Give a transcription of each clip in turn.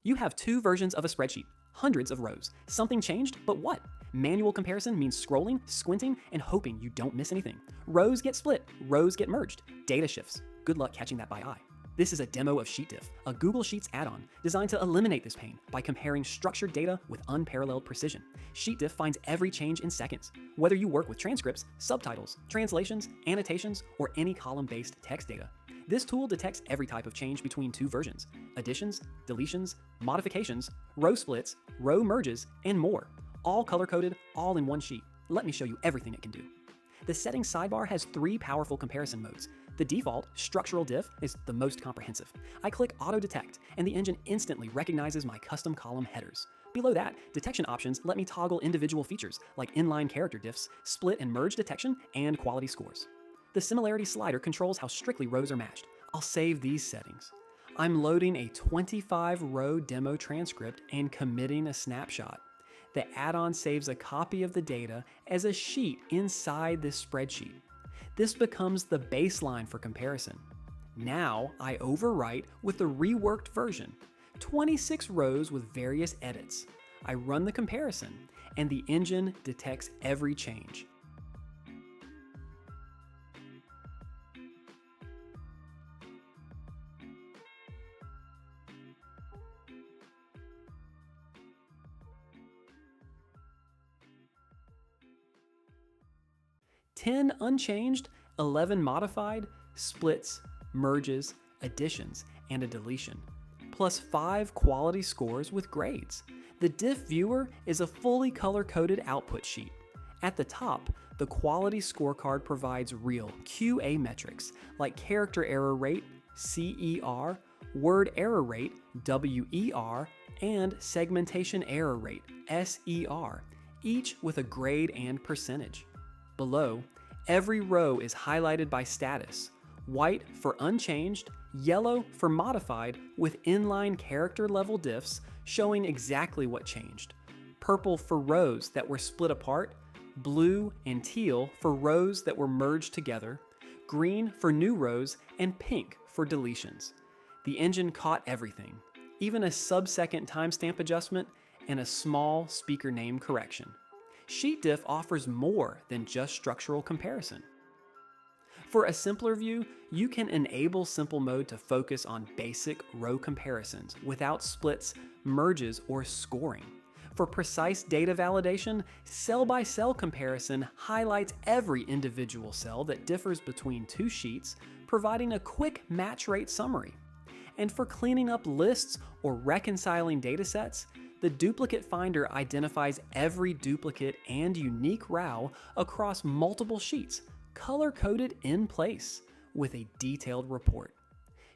You have two versions of a spreadsheet, hundreds of rows. Something changed, but what? Manual comparison means scrolling, squinting, and hoping you don't miss anything. Rows get split, rows get merged, data shifts. Good luck catching that by eye. This is a demo of SheetDiff, a Google Sheets add-on designed to eliminate this pain by comparing structured data with unparalleled precision. SheetDiff finds every change in seconds. Whether you work with transcripts, subtitles, translations, annotations, or any column-based text data, this tool detects every type of change between two versions: additions, deletions, modifications, row splits, row merges, and more. All color-coded, all in one sheet. Let me show you everything it can do. The settings sidebar has three powerful comparison modes. The default, structural diff, is the most comprehensive. I click auto detect, and the engine instantly recognizes my custom column headers. Below that, detection options let me toggle individual features like inline character diffs, split and merge detection, and quality scores. The similarity slider controls how strictly rows are matched. I'll save these settings. I'm loading a 25-row demo transcript and committing a snapshot. The add-on saves a copy of the data as a sheet inside this spreadsheet. This becomes the baseline for comparison. Now I overwrite with the reworked version, 26 rows with various edits. I run the comparison, and the engine detects every change. "10 unchanged, 11 modified, splits, merges, additions, and a deletion, plus 5 quality scores with grades. The Diff viewer is a fully color-coded output sheet. At the top, the quality scorecard provides real QA metrics like character error rate, CER, word error rate, WER, and segmentation error rate, SER, each with a grade and percentage. Below, every row is highlighted by status: white for unchanged, yellow for modified with inline character level diffs showing exactly what changed, purple for rows that were split apart, blue and teal for rows that were merged together, green for new rows, and pink for deletions. The engine caught everything, even a sub-second timestamp adjustment and a small speaker name correction. SheetDiff offers more than just structural comparison. For a simpler view, you can enable simple mode to focus on basic row comparisons without splits, merges, or scoring. For precise data validation, cell-by-cell comparison highlights every individual cell that differs between two sheets, providing a quick match rate summary. And for cleaning up lists or reconciling datasets, the duplicate finder identifies every duplicate and unique row across multiple sheets, color-coded in place, with a detailed report.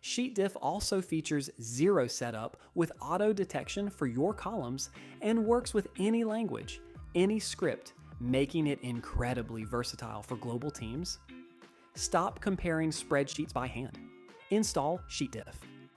SheetDiff also features zero setup with auto detection for your columns and works with any language, any script, making it incredibly versatile for global teams. Stop comparing spreadsheets by hand. Install SheetDiff.